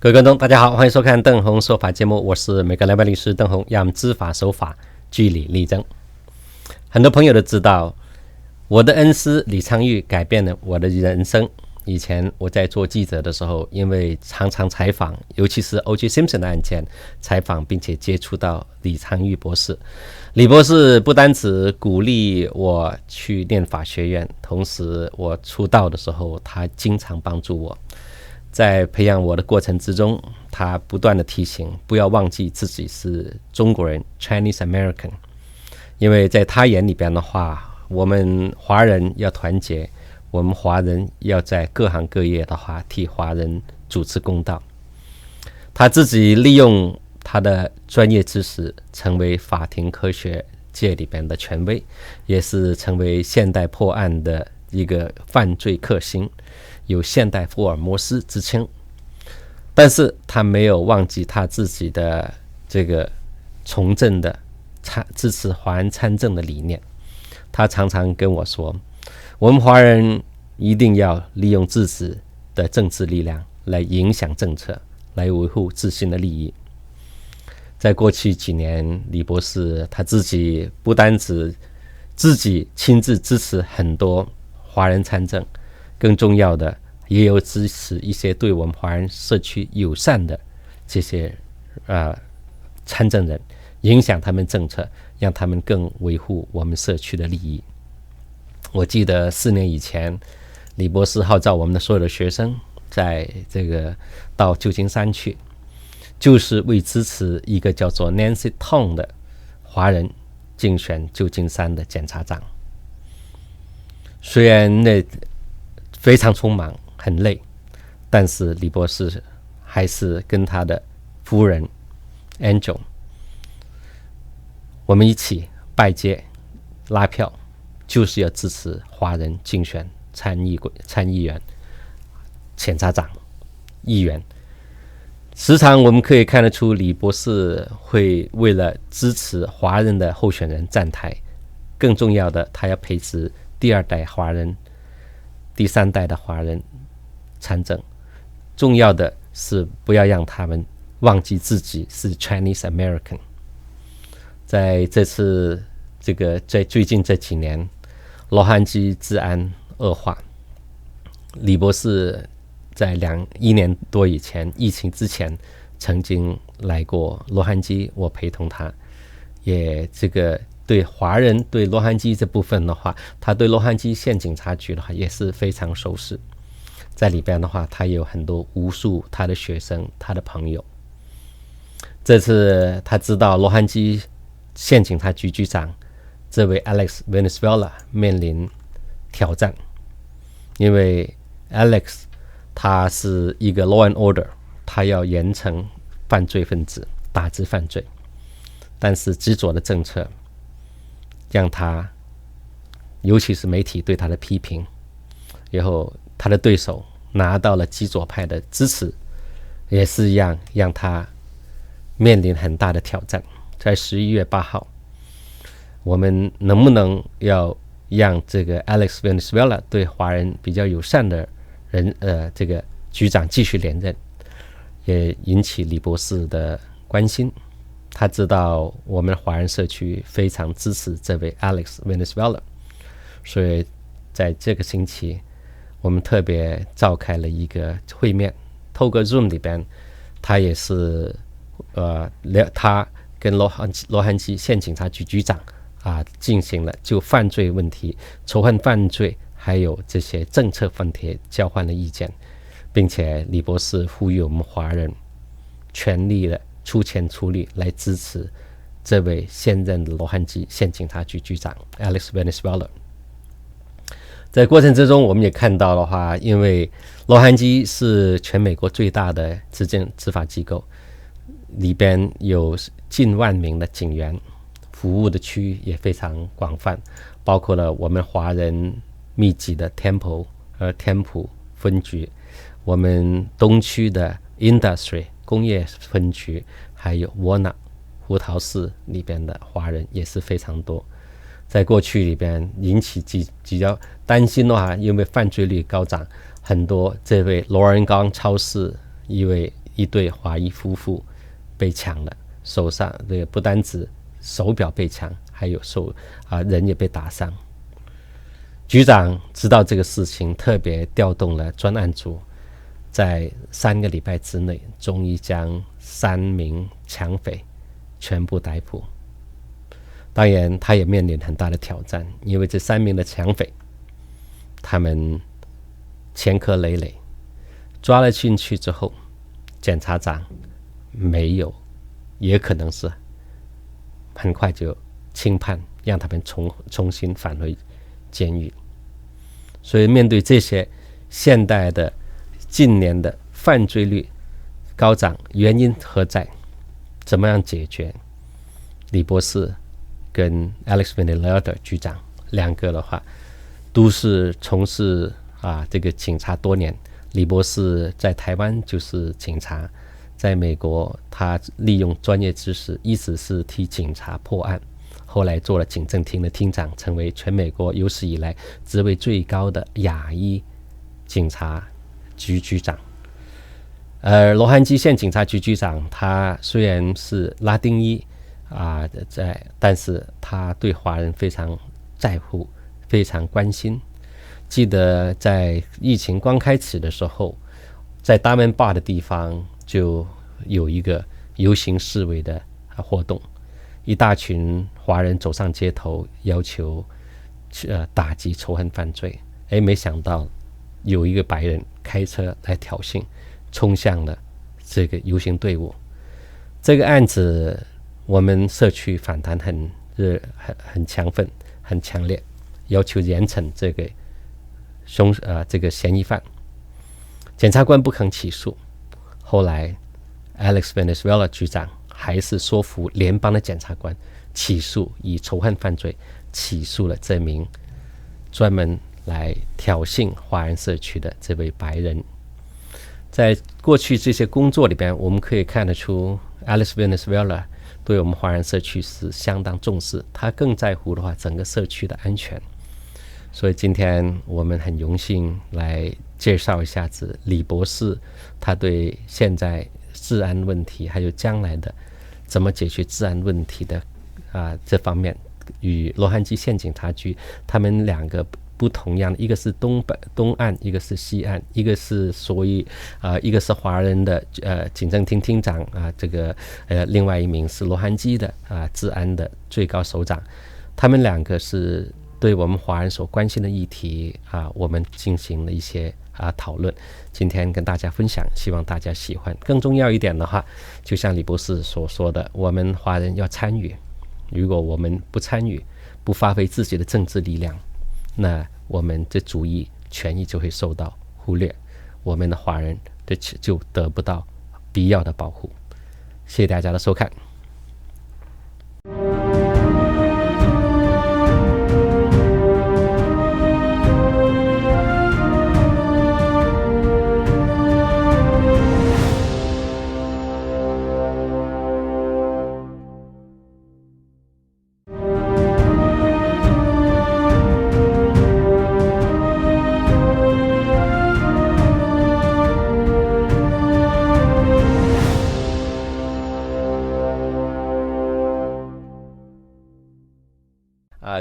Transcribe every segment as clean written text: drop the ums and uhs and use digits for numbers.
各位观众大家好，欢迎收看邓洪说法节目，我是美国联邦律师邓洪，让知法守法，据理力争。很多朋友都知道，我的恩师李昌钰改变了我的人生。以前我在做记者的时候，因为常常采访，尤其是 O.J. Simpson 的案件采访，并且接触到李昌钰博士。李博士不单只鼓励我去念法学院，同时我出道的时候，他经常帮助我。在培养我的过程之中，他不断的提醒不要忘记自己是中国人 Chinese American， 因为在他眼里边的话，我们华人要团结，我们华人要在各行各业的话替华人主持公道。他自己利用他的专业知识，成为法庭科学界里边的权威，也是成为现代破案的一个犯罪克星，有现代福尔摩斯之称。但是他没有忘记他自己的这个从政的支持华人参政的理念。他常常跟我说，我们华人一定要利用自己的政治力量来影响政策，来维护自身的利益。在过去几年，李博士他自己不单只自己亲自支持很多华人参政，更重要的也有支持一些对我们华人社区友善的这些参政人，影响他们政策，让他们更维护我们社区的利益。我记得4年以前，李博士号召我们的所有的学生在这个到旧金山去，就是为支持一个叫做 Nancy Tong 的华人竞选旧金山的检察长。虽然那非常匆忙很累，但是李博士还是跟他的夫人 Angel 我们一起拜街拉票，就是要支持华人竞选参议员、检察长、议员。时常我们可以看得出，李博士会为了支持华人的候选人站台，更重要的，他要培植第2代华人、第3代的华人参政。重要的是不要让他们忘记自己是 Chinese American。 在这次在最近这几年，洛杉矶治安恶化，李博士在1年多以前，疫情之前曾经来过洛杉矶，我陪同他，也对华人对洛杉矶这部分的话，他对洛杉矶县警察局的话也是非常熟识。在里边的话，他有很多无数他的学生，他的朋友。这次他知道洛杉矶县警察局局长这位 Alex Villanueva 面临挑战，因为 Alex 他是一个 law and order， 他要严惩犯罪分子，打击犯罪，但是执着的政策让他，尤其是媒体对他的批评，然后他的对手拿到了极左派的支持，也是一样让他面临很大的挑战。在11月8号，我们能不能要让这个 Alex Villanueva 对华人比较友善的人这个局长继续连任，也引起李博士的关心。他知道我们华人社区非常支持这位 Alex Villanueva， 所以在这个星期我们特别召开了一个会面，透过 Zoom 里边，他也是他跟洛杉矶县警察局局长进行了就犯罪问题、仇恨犯罪还有这些政策问题交换了意见，并且李博士呼吁我们华人全力的出钱出力来支持这位现任的洛杉矶县警察局局长 Alex Villanueva。 在过程之中，我们也看到的话，因为洛杉矶是全美国最大的执法机构，里边有近10000名的警员，服务的区域也非常广泛，包括了我们华人密集的天普分局，我们东区的 Industry 工业分局，还有沃纳胡桃市里边的华人也是非常多。在过去里边引起比较担心的话，因为犯罪率高涨，很多这位罗恩冈超市一位一对华裔夫妇被抢了，手上这个不单指手表被抢，还有人也被打伤。局长知道这个事情，特别调动了专案组，在3个礼拜之内，终于将3名抢匪全部逮捕。当然，他也面临很大的挑战，因为这3名的抢匪，他们前科累累，抓了进去之后，检察长没有，也可能是很快就轻判，让他们重新返回监狱。所以面对这些现代的近年的犯罪率高涨，原因何在？怎么样解决？李博士跟 Alex Villanueva 局长2个的话，都是从事这个警察多年。李博士在台湾就是警察，在美国他利用专业知识一直是替警察破案，后来做了警政厅的厅长，成为全美国有史以来职位最高的亚裔警察局局长。洛杉矶县警察局局长，他虽然是拉丁裔但是他对华人非常在乎，非常关心。记得在疫情刚开始的时候，在大门坝的地方就有一个游行示威的活动，一大群华人走上街头，要求打击仇恨犯罪。没想到有一个白人开车来挑衅，冲向了这个游行队伍。这个案子我们社区反弹很强愤，很强烈，要求严惩这个嫌疑犯。检察官不肯起诉，后来 Alex Villanueva 局长还是说服联邦的检察官起诉，以仇恨犯罪起诉了这名专门来挑衅华人社区的这位白人。在过去这些工作里边，我们可以看得出 Alex Villanueva 对我们华人社区是相当重视，他更在乎的话整个社区的安全。所以今天我们很荣幸来介绍一下子李博士，他对现在治安问题还有将来的怎么解决治安问题的这方面，与洛杉矶县警察局他们2个不同样的，一个是东岸，一个是西岸，一个是一个是华人的警政厅厅长另外一名是洛杉矶的治安的最高首长。他们2个是对我们华人所关心的议题我们进行了一些讨论，今天跟大家分享，希望大家喜欢。更重要一点的话，就像李博士所说的，我们华人要参与，如果我们不参与，不发挥自己的政治力量，那我们的主义权益就会受到忽略，我们的华人就得不到必要的保护。谢谢大家的收看。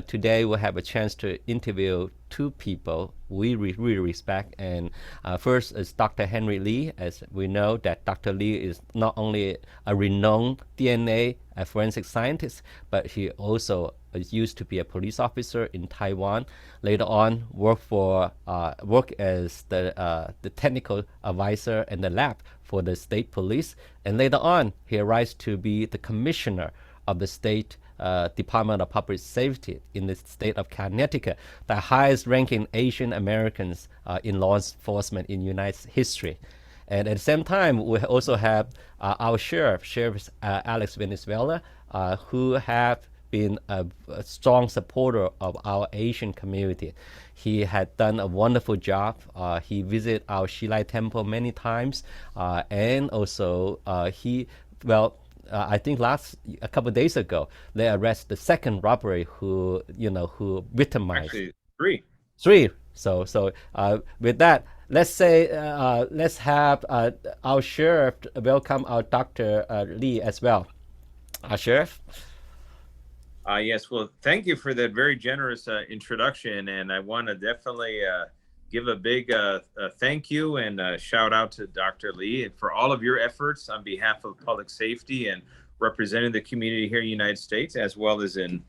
Today we'll have a chance to interview 2 people we really respect. And first is Dr. Henry Lee. As we know that Dr. Lee is not only a renowned DNA forensic scientist, but he also used to be a police officer in Taiwan. Later on, work as the technical advisor in the lab for the state police. And later on, he arrives to be the commissioner of the state Department of Public Safety in the state of Connecticut, the highest ranking Asian Americans in law enforcement in United history. And at the same time, we also have our Sheriff Alex Villanueva, who have been a strong supporter of our Asian community. He had done a wonderful job. He visited our Shilai Temple many times, and also I think a couple of days ago, they arrested the second robbery who victimized. Actually, 3. So with that, let's have our sheriff welcome our Dr. Lee as well. Our sheriff. Yes, well, thank you for that very generous introduction, and I want to definitely give a big thank you and shout out to Dr. Lee for all of your efforts on behalf of public safety and representing the community here in the United States, as well as in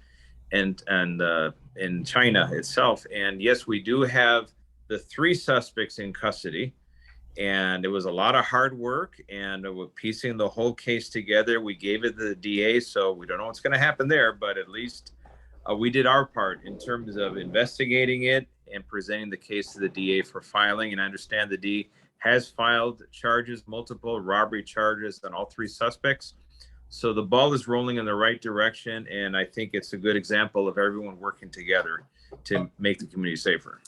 China itself. And yes, we do have the 3 suspects in custody, and it was a lot of hard work, and we're piecing the whole case together. We gave it to the DA, so we don't know what's going to happen there, but at least we did our part in terms of investigating it and presenting the case to the DA for filing. And I understand the DA has filed charges, multiple robbery charges on all 3 suspects. So the ball is rolling in the right direction, and I think it's a good example of everyone working together to make the community safer.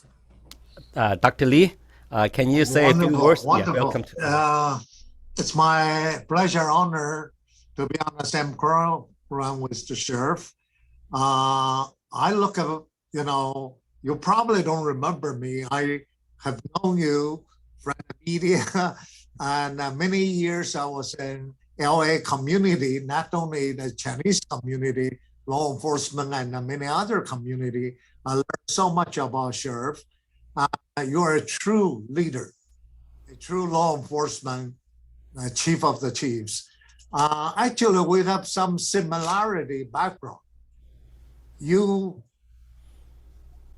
Dr. Lee, can you say a few words? Wonderful. Yeah, welcome to. It's my pleasure, honor to be on the same program with the sheriff. I look at, you probably don't remember me. I have known you from the media, and many years I was in LA community, not only the Chinese community, law enforcement, and many other community. I learned so much about sheriff. You are a true leader, a true law enforcement chief of the chiefs. Actually, we have some similarity background. You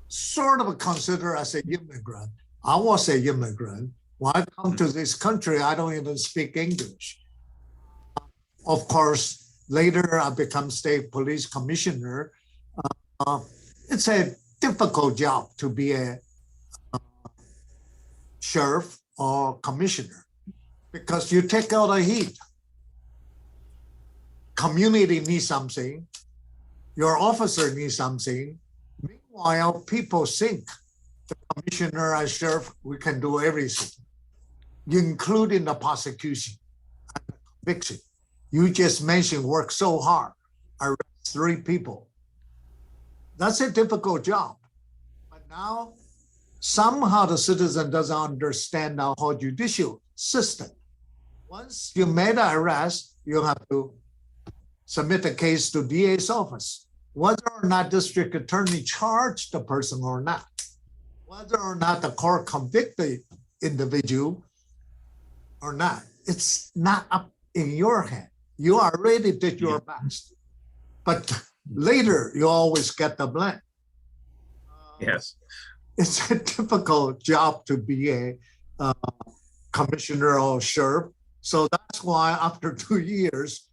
sort of consider as an immigrant. I was an immigrant. When I come to this country, I don't even speak English. Of course, later I become state police commissioner. It's a difficult job to be a sheriff or commissioner because you take out the heat. Community needs something. Your officer needs something. Meanwhile, people think the commissioner and sheriff, we can do everything, including the prosecution and the conviction. You just mentioned work so hard, arrest 3 people. That's a difficult job. But now, somehow the citizen doesn't understand our whole judicial system. Once you made an arrest, you have to submit the case to DA's office, whether or not district attorney charged the person or not, whether or not the court convict the individual or not. It's not up in your hand. You already did your best, but later you always get the blame. Yes. It's a difficult job to be a commissioner or sheriff. So that's why after 2 years,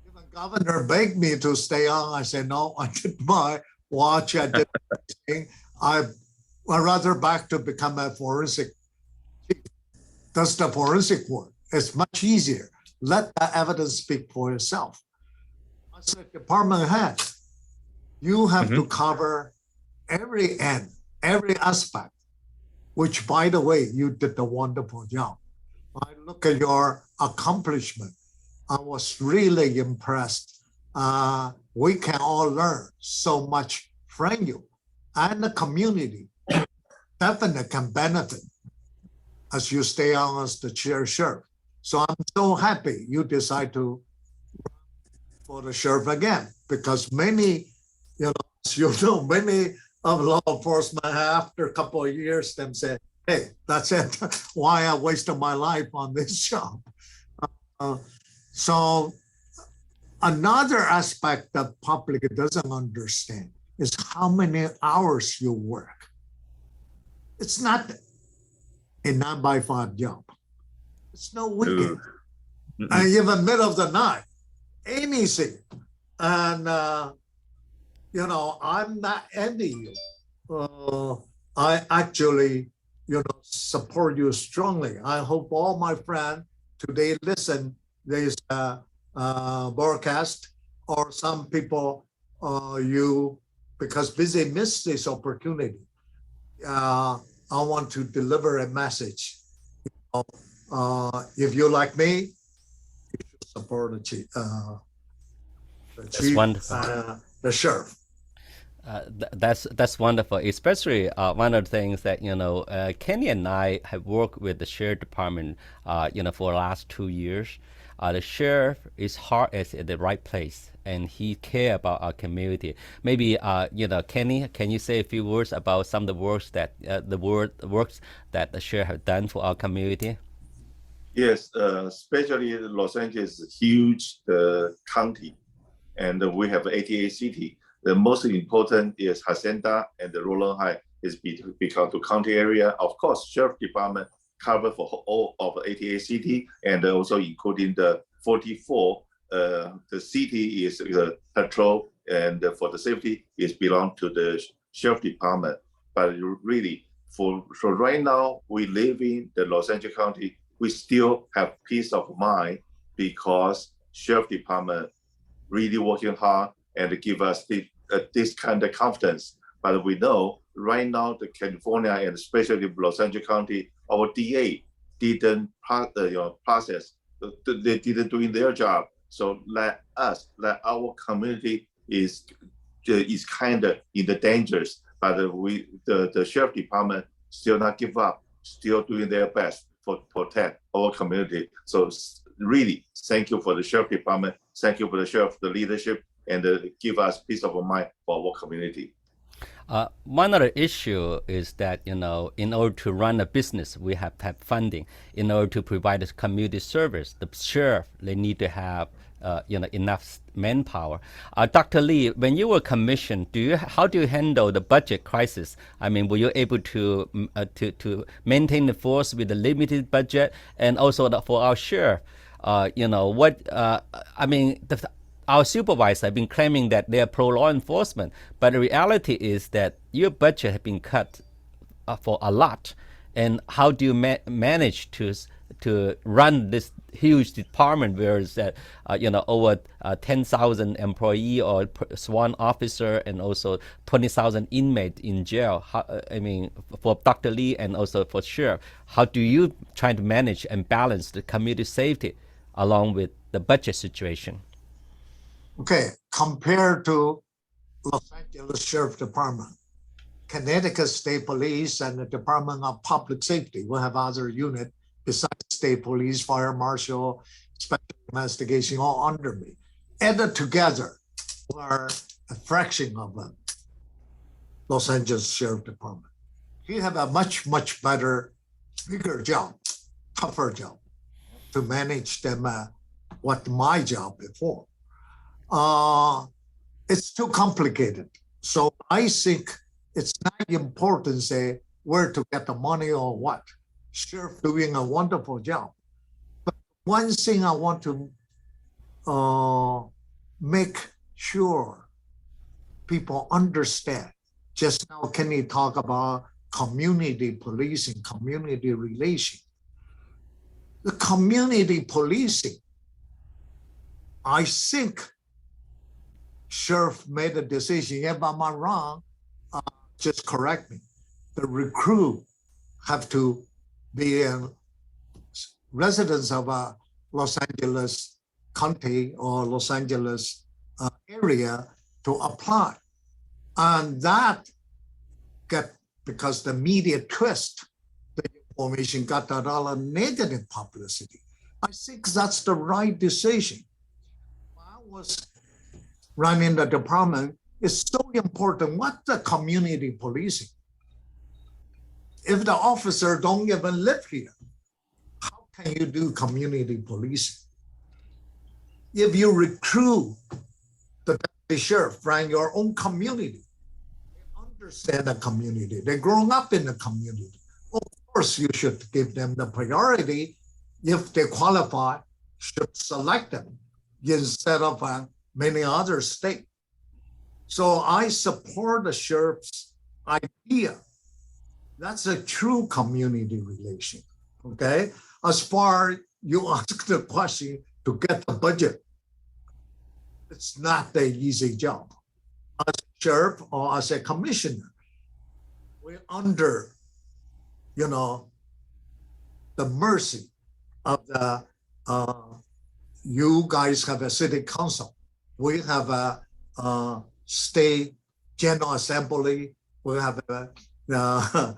even governor begged me to stay on. I said, no, I did my watch. I did everything. I'd rather back to become a forensic chief. That's the forensic work. It's much easier. Let the evidence speak for itself. As a department head, you have to cover every end, every aspect, which, by the way, you did a wonderful job. I look at your accomplishment. I was really impressed. We can all learn so much from you, and the community definitely can benefit as you stay on as the chair sheriff. So I'm so happy you decide to run for the sheriff again, because many, many of law enforcement after a couple of years them say, hey, that's it. Why I wasted my life on this job? So another aspect that public doesn't understand is how many hours you work. It's not a 9-by-5 job. It's no weekend. And even middle of the night, anything. And, I'm not envying you. I actually, support you strongly. I hope all my friends today listen this broadcast, or some people, because busy miss this opportunity. I want to deliver a message. If you like me, you should support the chief, That's wonderful. The sheriff. That's wonderful. Especially one of the things that Kenny and I have worked with the sheriff department, for the last 2 years. The sheriff is at the right place, and he care about our community. Maybe Kenny, can you say a few words about some of the works that the sheriff have done for our community? Yes, especially Los Angeles is a huge county, and we have 88 city. The most important is Hacienda and the Roland High is become the county area. Of course, sheriff department cover for all of 88 city, and also including the 44. The city is patrol, and for the safety is belong to the sheriff department. But really, for right now, we live in the Los Angeles County. We still have peace of mind because sheriff department really working hard and give us this kind of confidence. But we know right now the California and especially Los Angeles County, our DA didn't process. They didn't doing their job. So let our community is kind of in the dangers. But the sheriff department still not give up, still doing their best for protect our community. So really, thank you for the sheriff department. Thank you for the sheriff, the leadership, and give us peace of mind for our community. One other issue is that, in order to run a business, we have to have funding. In order to provide a community service, the sheriff, they need to have enough manpower. Dr. Lee, when you were commissioned, how do you handle the budget crisis? I mean, were you able to maintain the force with a limited budget? And also for our sheriff, our supervisors have been claiming that they are pro-law enforcement, but the reality is that your budget has been cut for a lot. And how do you manage to run this huge department where it's over 10,000 employee or sworn officer and also 20,000 inmates in jail? For Dr. Lee and also for sheriff, how do you try to manage and balance the community safety along with the budget situation? Okay, compared to Los Angeles Sheriff Department, Connecticut State Police and the Department of Public Safety will have other unit besides State Police, Fire Marshal, Special Investigation, all under me. Added together, we're a fraction of Los Angeles Sheriff Department. He have a much, much better, bigger job, tougher job to manage them what my job before. It's too complicated. So I think it's not important, say, where to get the money or what. Sheriff doing a wonderful job. But one thing I want to make sure people understand. Just now, Kenny talk about community policing, community relation. The community policing, I think sheriff made a decision. If I'm not wrong, just correct me. The recruit have to be residents of Los Angeles County or Los Angeles area to apply. And that because the media twist the information, got a lot of negative publicity. I think that's the right decision. When I was running the department, it's so important. What the community policing? If the officer don't even live here, how can you do community policing? If you recruit the sheriff from your own community, they understand the community, they're growing up in the community. Of course, you should give them the priority. If they qualify, should select them instead of many other states. So I support the sheriff's idea. That's a true community relation, okay? As far you ask the question to get the budget, it's not the easy job. As a sheriff or as a commissioner, we're under, the mercy of the, you guys have a city council. We have a state General Assembly, we have a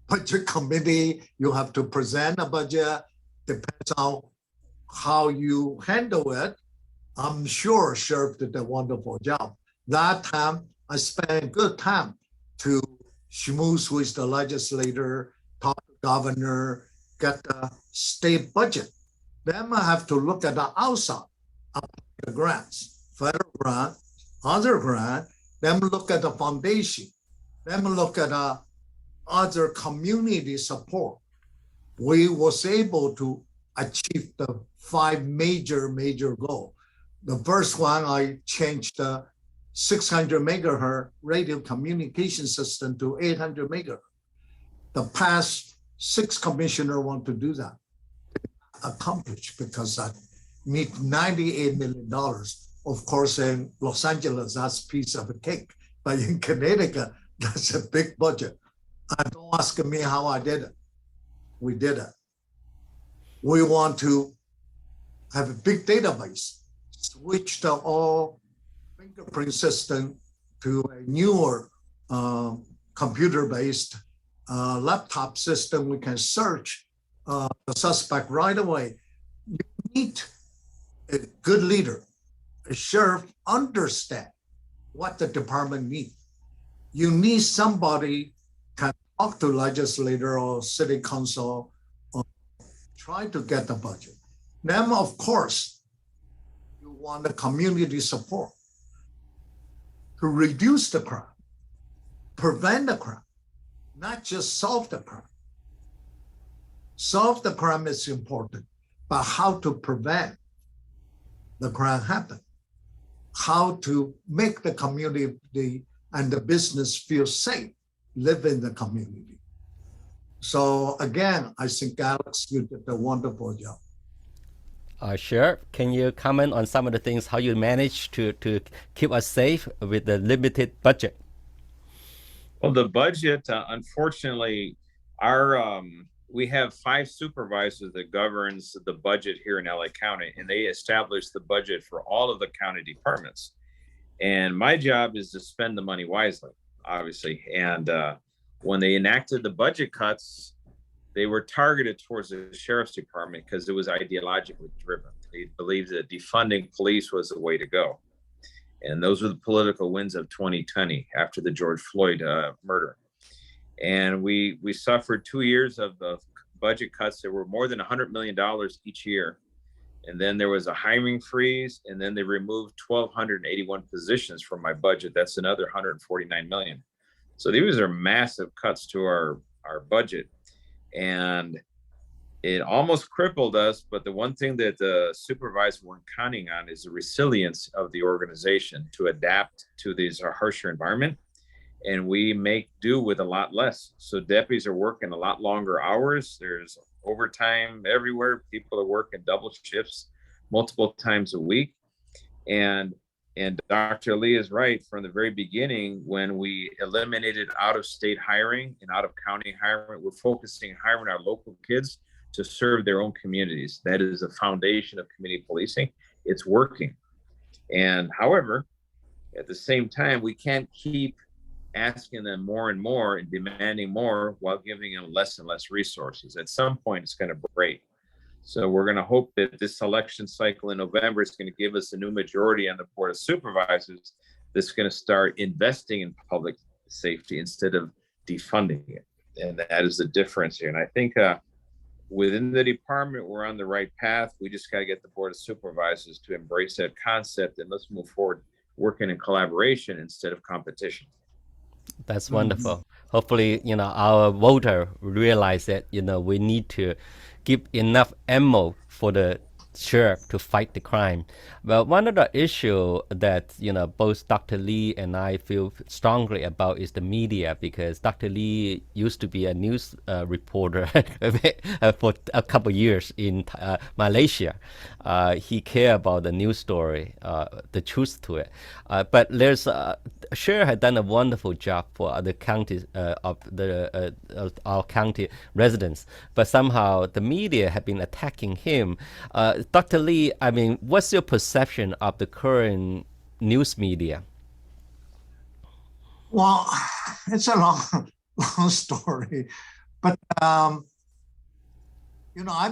budget committee. You have to present a budget. Depends on how you handle it. I'm sure Sheriff did a wonderful job. That time, I spent good time to schmooze with the legislator, talk to the governor, get the state budget. Then I have to look at the outside of the grants, federal grant, other grant, then look at the foundation, then look at other community support. We was able to achieve the 5 major goals. The first one, I changed the 600 megahertz radio communication system to 800 megahertz. The past 6 commissioners want to do that. Accomplished because I need $98 million. Of course, in Los Angeles, that's a piece of a cake. But in Connecticut, that's a big budget. Don't ask me how I did it. We did it. We want to have a big database, switch the all fingerprint system to a newer computer-based laptop system. We can search the suspect right away. You need a good leader, a sheriff understand what the department needs. You need somebody can talk to legislator or city council or try to get the budget. Then, of course, you want the community support to reduce the crime, prevent the crime, not just solve the crime. Solve the crime is important, but how to prevent the crime happen, how to make the community and the business feel safe, live in the community. So again, I think Alex, you did a wonderful job. Sure. Can you comment on some of the things, how you managed to keep us safe with the limited budget? Well, the budget, unfortunately, we have 5 supervisors that governs the budget here in LA County, and they establish the budget for all of the county departments. And my job is to spend the money wisely, obviously. And when they enacted the budget cuts, they were targeted towards the sheriff's department because it was ideologically driven. They believed that defunding police was the way to go. And those were the political winds of 2020 after the George Floyd murder. And we suffered 2 years of budget cuts that were more than $100 million each year. And then there was a hiring freeze, and then they removed 1,281 positions from my budget. That's another $149 million. So these are massive cuts to our budget. And it almost crippled us, but the one thing that the supervisors weren't counting on is the resilience of the organization to adapt to this harsher environment. And we make do with a lot less. So deputies are working a lot longer hours. There's overtime everywhere. People are working double shifts multiple times a week. And Dr. Lee is right from the very beginning. When we eliminated out-of-state hiring and out-of-county hiring, we're focusing hiring our local kids to serve their own communities. That is the foundation of community policing. It's working. And however, at the same time, we can't keep asking them more and more and demanding more while giving them less and less resources. At some point, it's going to break. So we're going to hope that this election cycle in November is going to give us a new majority on the Board of Supervisors that's going to start investing in public safety instead of defunding it. And that is the difference here. And I think within the department, we're on the right path. We just got to get the Board of Supervisors to embrace that concept, and let's move forward working in collaboration instead of competition. That's wonderful. Hopefully, our voter realize that, we need to give enough ammo for the sheriff to fight the crime. But one of the issues that, both Dr. Lee and I feel strongly about is the media, because Dr. Lee used to be a news reporter for a couple of years in Malaysia. He cared about the news story, the truth to it. But there's Sheriff had done a wonderful job for the county of our county residents, but somehow the media have been attacking him. Dr. Lee, what's your perception of the current news media? Well, it's a long story, but I've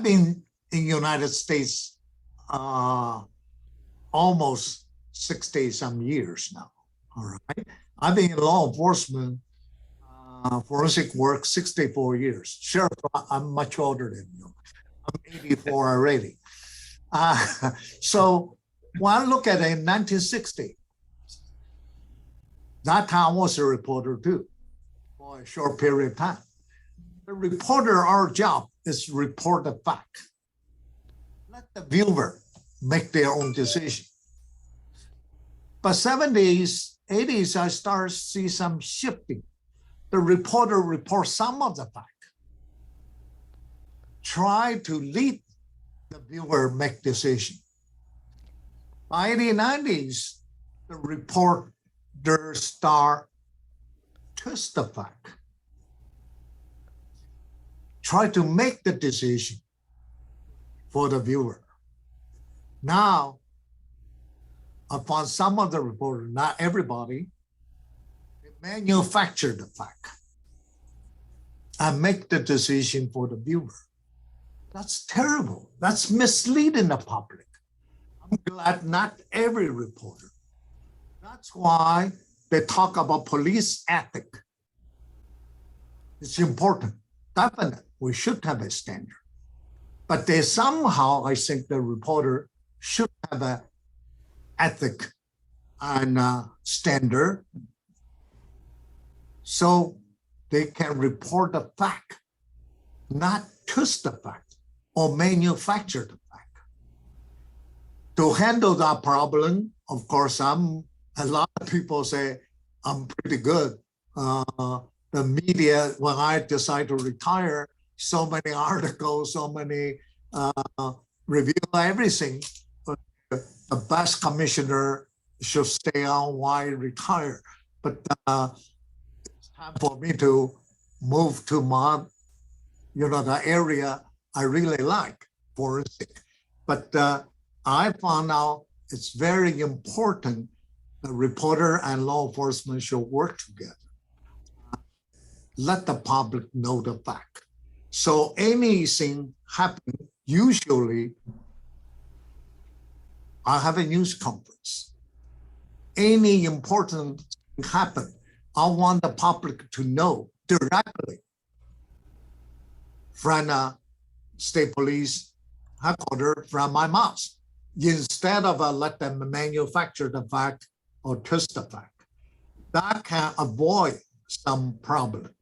been in the United States almost 60-some years now. All right, I've been in law enforcement, forensic work, 64 years. Sheriff, I'm much older than you. I'm 84 already. So when I look at it in 1960, that time I was a reporter too, for a short period of time. The reporter, our job is report the fact. Let the viewer make their own decision. But 70s, 80s, I start to see some shifting. The reporter reports some of the fact. Try to lead the viewer make decision. By the 90s, the reporter start twist the fact. Try to make the decision for the viewer. Now, I found some of the reporters, not everybody, they manufacture the fact and make the decision for the viewer. That's terrible. That's misleading the public. I'm glad not every reporter. That's why they talk about police ethic. It's important. Definitely, we should have a standard. But they somehow, I think the reporter should have an ethic and standard so they can report the fact, not twist the fact or manufacture the fact. To handle that problem, of course, a lot of people say I'm pretty good. The media, when I decide to retire, so many articles, so many review everything. The best commissioner should stay on while I retire. But it's time for me to move to the area I really like, forensic. But I found out it's very important the reporter and law enforcement should work together. Let the public know the fact. So anything happen, usually I have a news conference. Any important thing happen, I want the public to know directly from state police headquarters, from my mouth, instead of let them manufacture the fact or twist the fact. That can avoid some problem.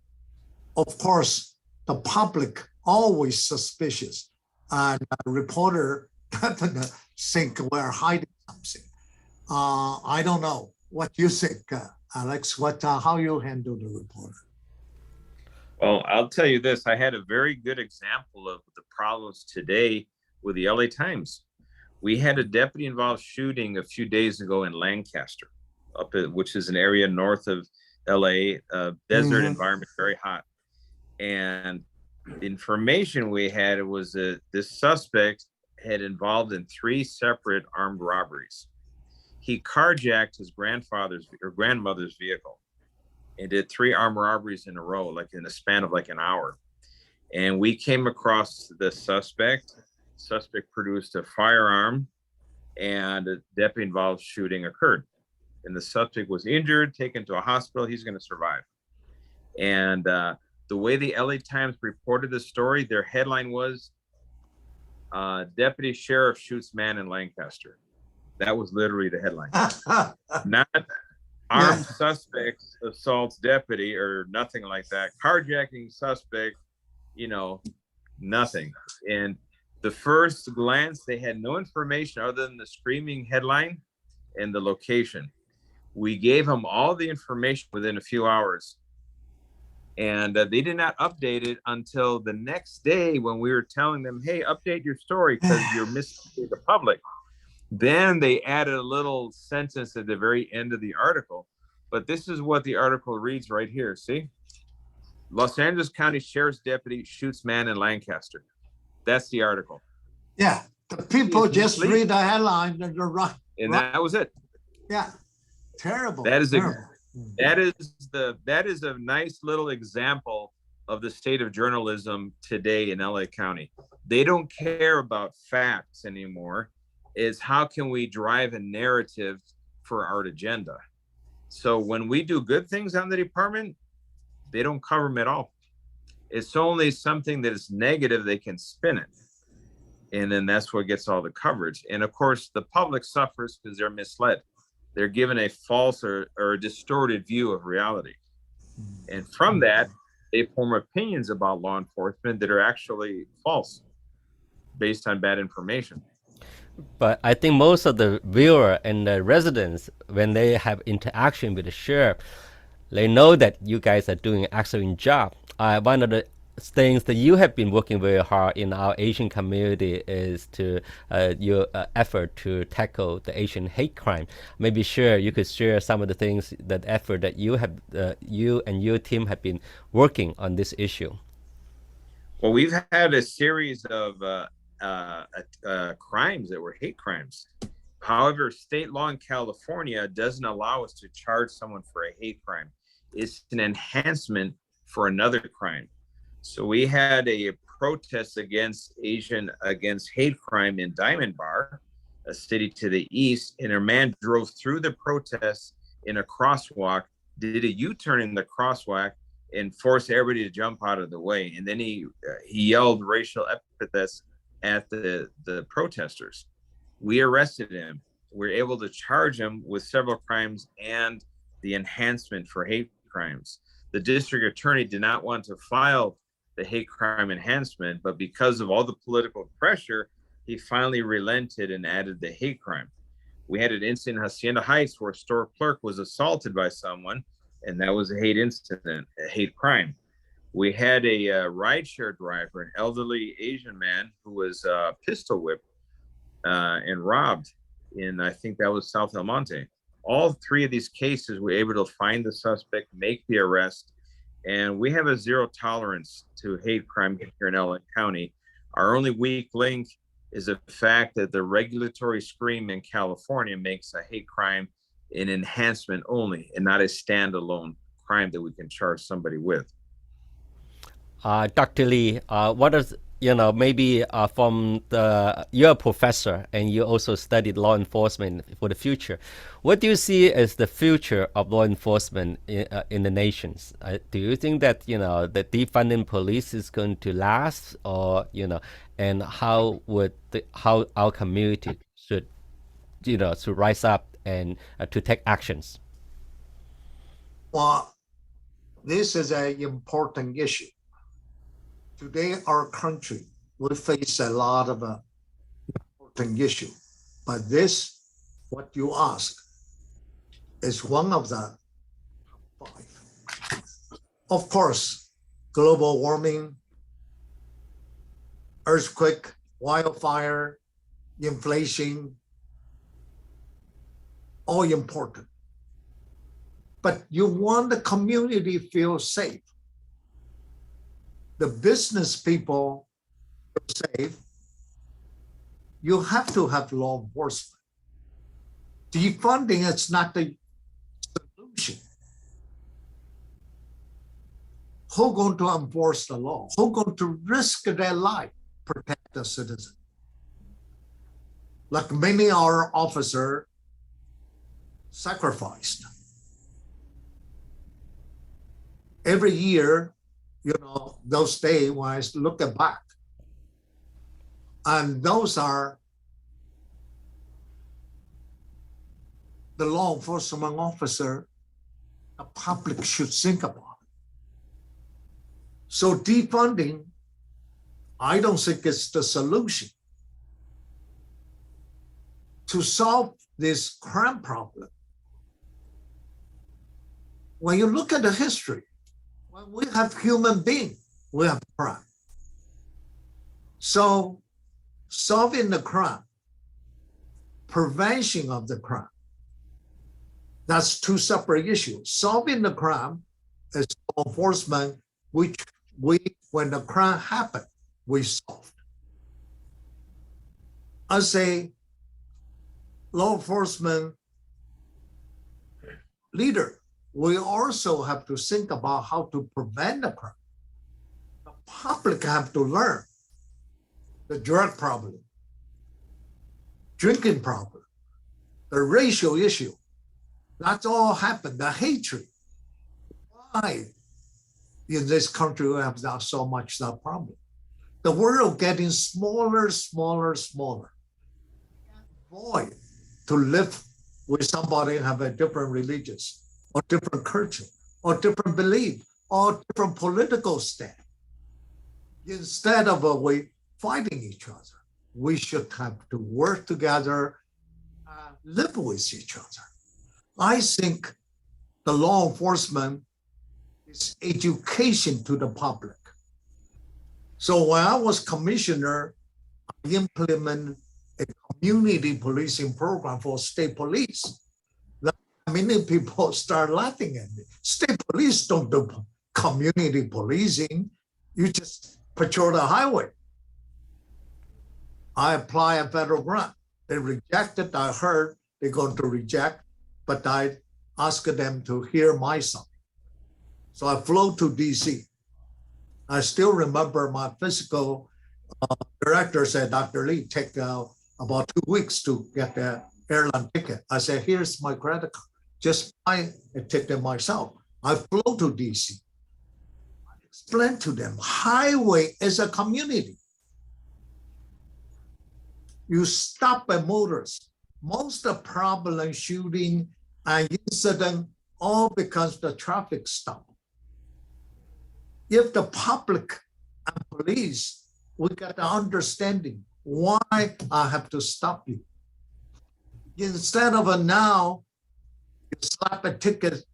Of course, the public always suspicious, and a reporter definitely think we're hiding something. I don't know what you think, Alex. How you handle the reporter? Well, I'll tell you this. I had a very good example of the problems today with the LA Times. We had a deputy-involved shooting a few days ago in Lancaster, which is an area north of LA, desert environment, very hot. And the information we had was that this suspect had involved in 3 separate armed robberies. He carjacked his grandfather's or grandmother's vehicle and did 3 armed robberies in a row, like in a span of like an hour. And we came across the suspect. Suspect produced a firearm, and a deputy-involved shooting occurred. And the suspect was injured, taken to a hospital. He's going to survive. And the way the LA Times reported the story, their headline was, Deputy Sheriff Shoots Man in Lancaster. That was literally the headline. Not armed suspects assaults deputy or nothing like that. Carjacking suspect, nothing. And the first glance, they had no information other than the screaming headline and the location. We gave them all the information within a few hours. And they did not update it until the next day when we were telling them, hey, update your story because you're misleading the public. Then they added a little sentence at the very end of the article. But this is what the article reads right here. See? Los Angeles County Sheriff's Deputy shoots man in Lancaster. That's the article. Yeah. The people just read the headline and they're right. And that was it. Yeah. Terrible. That is terrible. That is a nice little example of the state of journalism today in LA County. They don't care about facts anymore. It's how can we drive a narrative for our agenda. So when we do good things on the department, they don't cover them at all. It's only something that is negative, they can spin it. And then that's what gets all the coverage. And of course, the public suffers because they're misled. They're given a false or a distorted view of reality. And from that, they form opinions about law enforcement that are actually false based on bad information. But I think most of the viewer and the residents, when they have interaction with the sheriff, they know that you guys are doing an excellent job. One of the things that you have been working very hard in our Asian community is to your effort to tackle the Asian hate crime. Maybe you could share some of the things, that effort that you have, you and your team have been working on this issue. Well, we've had a series of crimes that were hate crimes. However, state law in California doesn't allow us to charge someone for a hate crime. It's an enhancement for another crime. So we had a protest against hate crime in Diamond Bar, a city to the east, and a man drove through the protest in a crosswalk, did a U-turn in the crosswalk, and forced everybody to jump out of the way. And then he yelled racial epithets at the protesters. We arrested him. We were able to charge him with several crimes and the enhancement for hate crimes. The district attorney did not want to file the hate crime enhancement, but because of all the political pressure, he finally relented and added the hate crime. We had an incident in Hacienda Heights where a store clerk was assaulted by someone, and that was a hate incident, a hate crime. We had a rideshare driver, an elderly Asian man who was pistol whipped and robbed in, I think that was South El Monte. All three of these cases, we were able to find the suspect, make the arrest, and we have a zero tolerance to hate crime here in LA County. Our only weak link is the fact that the regulatory scheme in California makes a hate crime an enhancement only and not a standalone crime that we can charge somebody with. Dr. Lee, what is, maybe from you're a professor and you also studied law enforcement for the future. What do you see as the future of law enforcement in the nations? Do you think that, the defunding police is going to last, or, and how our community should, to rise up and to take actions? Well, this is an important issue. Today, our country will face a lot of important issues, but this, what you ask, is one of the 5. Of course, global warming, earthquake, wildfire, inflation, all important. But you want the community to feel safe. The business people feel safe. You have to have law enforcement. Defunding is not the solution. Who's going to enforce the law? Who's going to risk their life to protect the citizen? Like many of our officers sacrificed. Every year, those days when I look back, and those are the law enforcement officer the public should think about. So defunding, I don't think it's the solution to solve this crime problem. When you look at the history, when we have human beings, we have crime. So solving the crime, prevention of the crime, that's 2 separate issues. Solving the crime is law enforcement, which when the crime happened, we solved. As a law enforcement leader, we also have to think about how to prevent the crime. The public have to learn the drug problem, drinking problem, the racial issue. That's all happened, the hatred. Why in this country we have not so much that problem? The world getting smaller, smaller, smaller. Avoid to live with somebody who have a different religious or different culture or different belief or different political stand. Instead of we fighting each other, we should have to work together, live with each other. I think the law enforcement is education to the public. So when I was commissioner, I implemented a community policing program for state police. Many people start laughing at me. State police don't do community policing. You just patrol the highway. I apply a federal grant. They rejected. I heard they're going to reject, but I asked them to hear my side. So I flew to DC. I still remember my physical director said, Dr. Lee, take about 2 weeks to get the airline ticket. I said, here's my credit card. Just buy a ticket myself. I flew to DC. I explained to them, highway is a community. You stop a motorist. Most of the problem, shooting and incident, all because the traffic stop. If the public and police, we get the understanding why I have to stop you. Instead of now, you slap a ticket,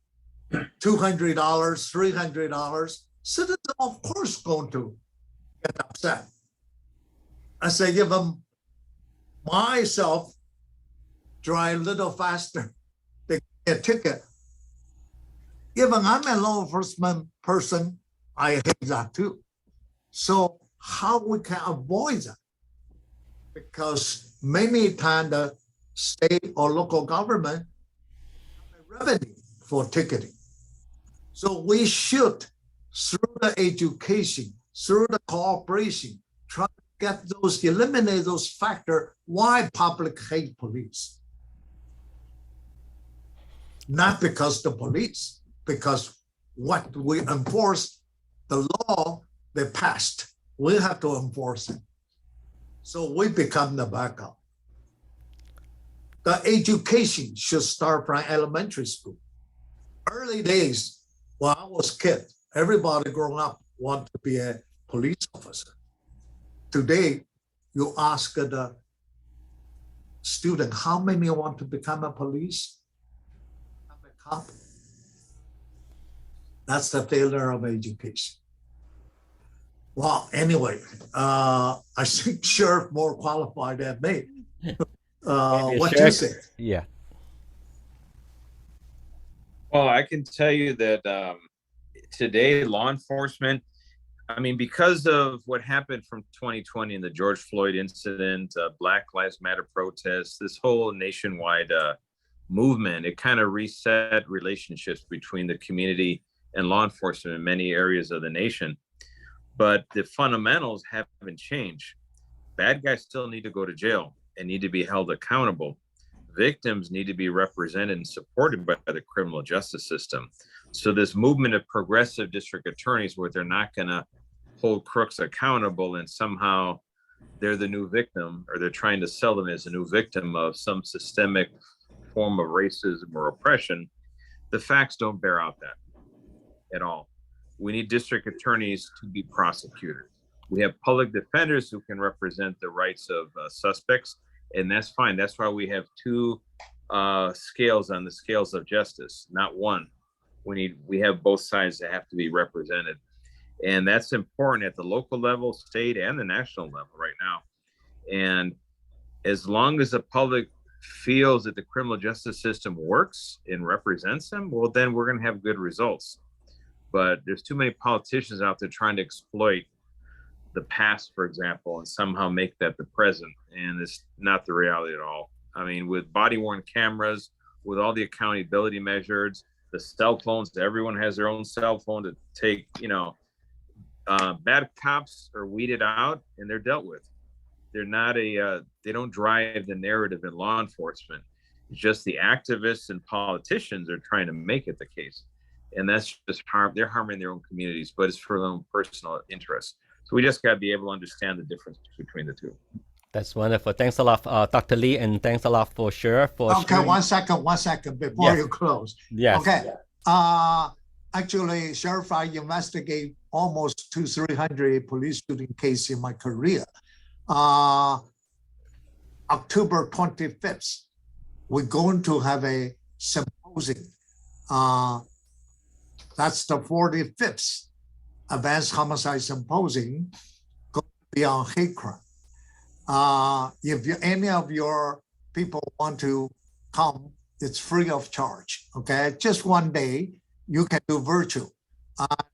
$200, $300, citizens of course going to get upset. I say, give them myself drive a little faster, they get a ticket. Even I'm a law enforcement person, I hate that too. So how we can avoid that? Because many times the state or local government have a revenue for ticketing. So we should, through the education, through the cooperation, try to get those, eliminate those factors why public hate police. Not because the police, because what we enforce, the law they passed, we have to enforce it. So we become the backup. The education should start from elementary school. Early days, when I was a kid, everybody growing up want to be a police officer. Today, you ask the student, how many want to become a police? Become a cop? That's the failure of education. Well, anyway, I think Sheriff more qualified than me. What do you say? Yeah. Well, I can tell you that today, law enforcement, I mean, because of what happened from 2020 and the George Floyd incident, Black Lives Matter protests, this whole nationwide movement, it kind of reset relationships between the community and law enforcement in many areas of the nation. But the fundamentals haven't changed. Bad guys still need to go to jail and need to be held accountable. Victims need to be represented and supported by the criminal justice system. So this movement of progressive district attorneys where they're not going to hold crooks accountable and somehow they're the new victim, or they're trying to sell them as a new victim of some systemic form of racism or oppression, the facts don't bear out that at all. We need district attorneys to be prosecutors. We have public defenders who can represent the rights of suspects, and that's fine. That's why we have two scales on the scales of justice, not one. We have both sides that have to be represented. And that's important at the local level, state, and the national level right now. And as long as the public feels that the criminal justice system works and represents them, well, then we're going to have good results. But there's too many politicians out there trying to exploit the past, for example, and somehow make that the present. And it's not the reality at all. I mean, with body-worn cameras, with all the accountability measures, the cell phones. Everyone has their own cell phone to take, bad cops are weeded out and they're dealt with. They're not they don't drive the narrative in law enforcement. It's just the activists and politicians are trying to make it the case. And that's just they're harming their own communities, but it's for their own personal interests. So we just got to be able to understand the difference between the two. That's wonderful. Thanks a lot, Dr. Lee, and thanks a lot for sharing. Okay, one second before you close. Yes. Okay. Actually, Sheriff, I investigate almost 200-300 police shooting cases in my career. October 25th, we're going to have a symposium. That's the 45th Advanced Homicide Symposium, going to be on hate crime. If any of your people want to come, it's free of charge. Okay, just one day, you can do virtual.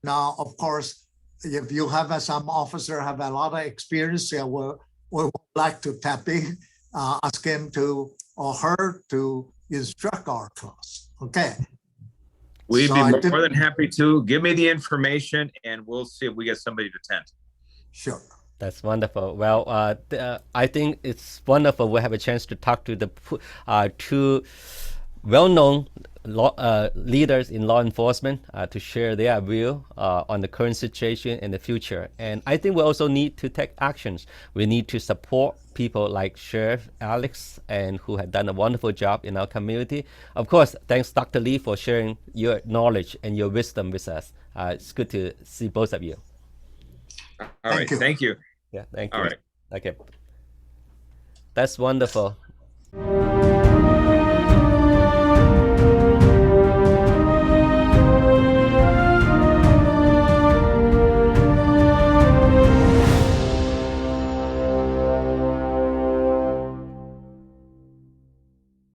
Now, of course, if you have some officer have a lot of experience, we would like to tap in, ask him to or her to instruct our class. Okay. We'd be more than happy to. Give me the information and we'll see if we get somebody to attend. Sure. That's wonderful. Well, I think it's wonderful we have a chance to talk to the two well-known leaders in law enforcement to share their view on the current situation and the future. And I think we also need to take actions. We need to support people like Sheriff Alex, and who have done a wonderful job in our community. Of course, thanks Dr. Lee for sharing your knowledge and your wisdom with us. It's good to see both of you. All right. Thank you. Yeah, thank you. All right. Okay. That's wonderful.